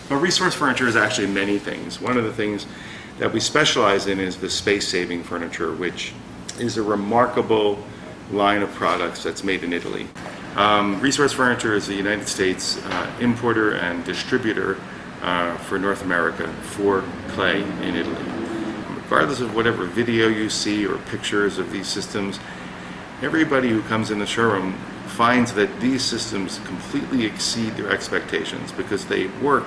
Well, resource furniture is actually many things. One of the things that we specialize in is the space-saving furniture, which is a remarkable line of products that's made in Italy. Resource Furniture is the United States importer and distributor for North America for clay in Italy. Regardless of whatever video you see or pictures of these systems, everybody who comes in the showroom finds that these systems completely exceed their expectations because they work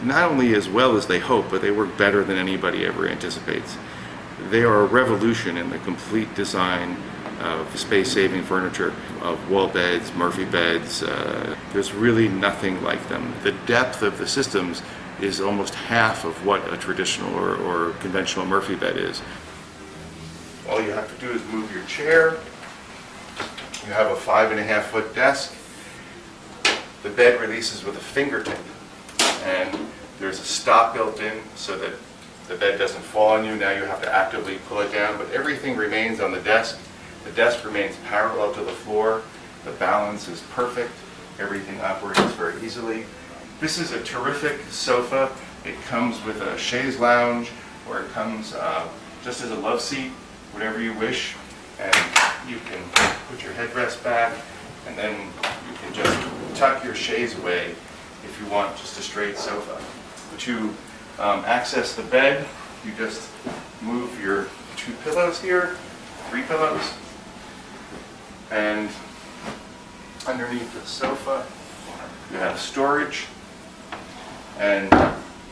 not only as well as they hope, but they work better than anybody ever anticipates. They are a revolution in the complete design of space-saving furniture, of wall beds, Murphy beds. There's really nothing like them. The depth of the systems is almost half of what a traditional or conventional Murphy bed is. All you have to do is move your chair. You have a 5.5-foot desk. The bed releases with a fingertip, and there's a stop built in so that the bed doesn't fall on you. Now you have to actively pull it down, but everything remains on the desk. The desk remains parallel to the floor. The balance is perfect. Everything operates very easily. This is a terrific sofa. It comes with a chaise lounge, or it comes just as a love seat, whatever you wish. And you can put your headrest back, and then you can just tuck your chaise away if you want just a straight sofa. To access the bed, you just move your 2 pillows here, 3 pillows, and underneath the sofa you have storage, and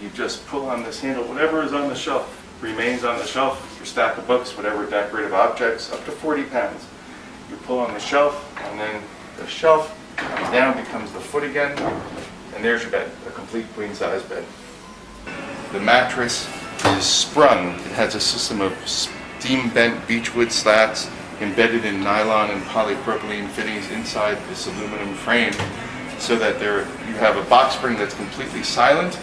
you just pull on this handle. Whatever is on the shelf remains on the shelf. Your stack of books, whatever decorative objects, up to 40 pounds. You pull on the shelf, and then the shelf comes down, becomes the foot again, and there's your bed, a complete queen-size bed. The mattress is sprung. It has a system of steam-bent beechwood slats embedded in nylon and polypropylene fittings inside this aluminum frame, so that you have a box spring that's completely silent,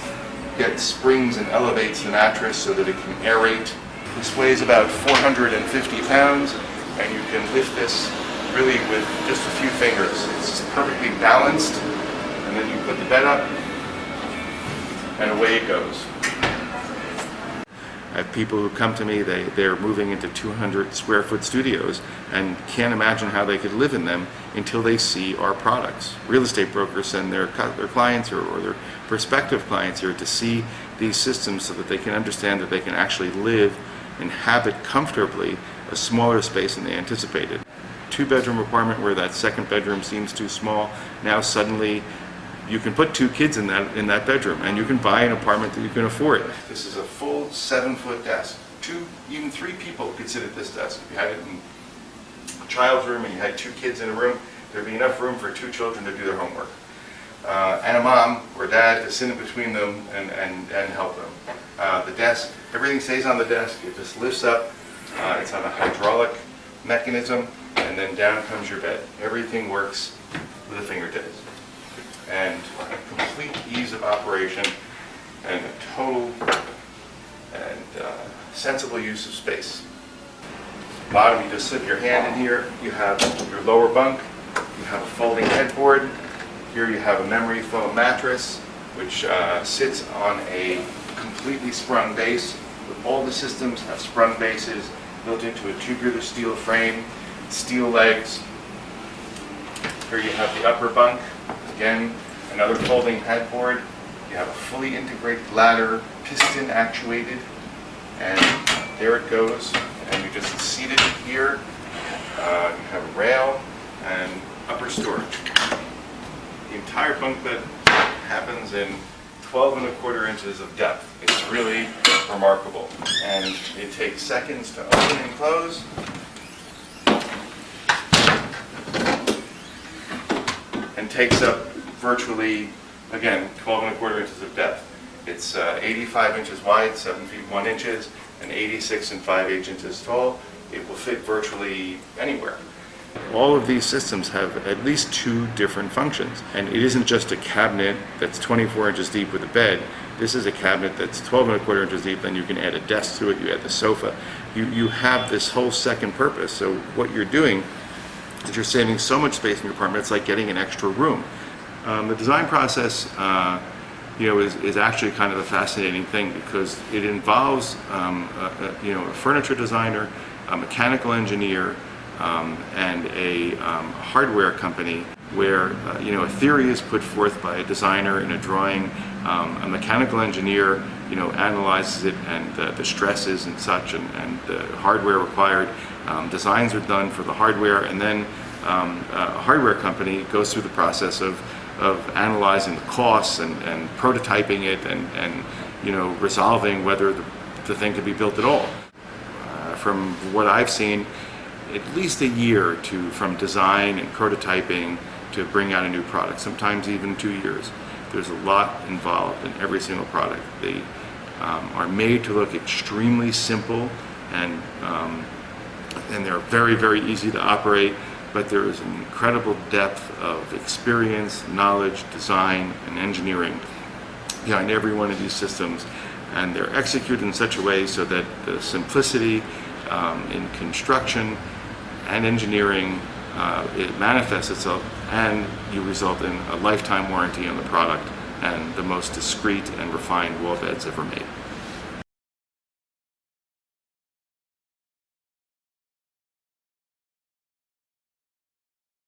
yet springs and elevates the mattress so that it can aerate. This weighs about 450 pounds, and you can lift this really with just a few fingers. It's perfectly balanced, and then you put the bed up, and away it goes. I have people who come to me, they're moving into 200 square foot studios and can't imagine how they could live in them until they see our products. Real estate brokers send their clients or their prospective clients here to see these systems so that they can understand that they can actually live, inhabit comfortably a smaller space than they anticipated. 2-bedroom apartment where that second bedroom seems too small, now suddenly you can put 2 kids in that bedroom, and you can buy an apartment that you can afford. This is a full 7-foot desk. 2, even 3 people could sit at this desk. If you had it in a child's room and you had 2 kids in a room, there'd be enough room for 2 children to do their homework. And a mom or dad to sit in between them and help them. The desk, everything stays on the desk. It just lifts up. It's on a hydraulic mechanism, and then down comes your bed. Everything works with a fingertips. And a complete ease of operation and a total and sensible use of space. Bottom, you just slip your hand in here. You have your lower bunk. You have a folding headboard. Here you have a memory foam mattress, which sits on a completely sprung base. All the systems have sprung bases built into a tubular steel frame, steel legs. Here you have the upper bunk. Again, another folding headboard. You have a fully integrated ladder, piston actuated, and there it goes. And you just seat it here. You have a rail and upper storage. The entire bunk bed happens in 12.25 inches of depth. It's really remarkable, and it takes seconds to open and close. And takes up virtually, again, 12.25 inches of depth. It's 85 inches wide, 7 feet 1 inches, and 86 and 5/8 inches tall. It will fit virtually anywhere. All of these systems have at least 2 different functions, and it isn't just a cabinet that's 24 inches deep with a bed. This is a cabinet that's 12.25 inches deep, then you can add a desk to it, you add the sofa. You have this whole second purpose. So what you're doing is you're saving so much space in your apartment, it's like getting an extra room. The design process is actually kind of a fascinating thing, because it involves a furniture designer, a mechanical engineer, and a hardware company, where a theory is put forth by a designer in a drawing, a mechanical engineer analyzes it, and the stresses and such, and the hardware required. Designs are done for the hardware, and then a hardware company goes through the process of analyzing the costs and prototyping it, and resolving whether the thing could be built at all. From what I've seen, at least a year from design and prototyping to bring out a new product, sometimes even 2 years. There's a lot involved in every single product. They are made to look extremely simple, and they're very, very easy to operate, but there is an incredible depth of experience, knowledge, design, and engineering behind every one of these systems, and they're executed in such a way so that the simplicity in construction and engineering, it manifests itself, and you result in a lifetime warranty on the product and the most discreet and refined wall beds ever made.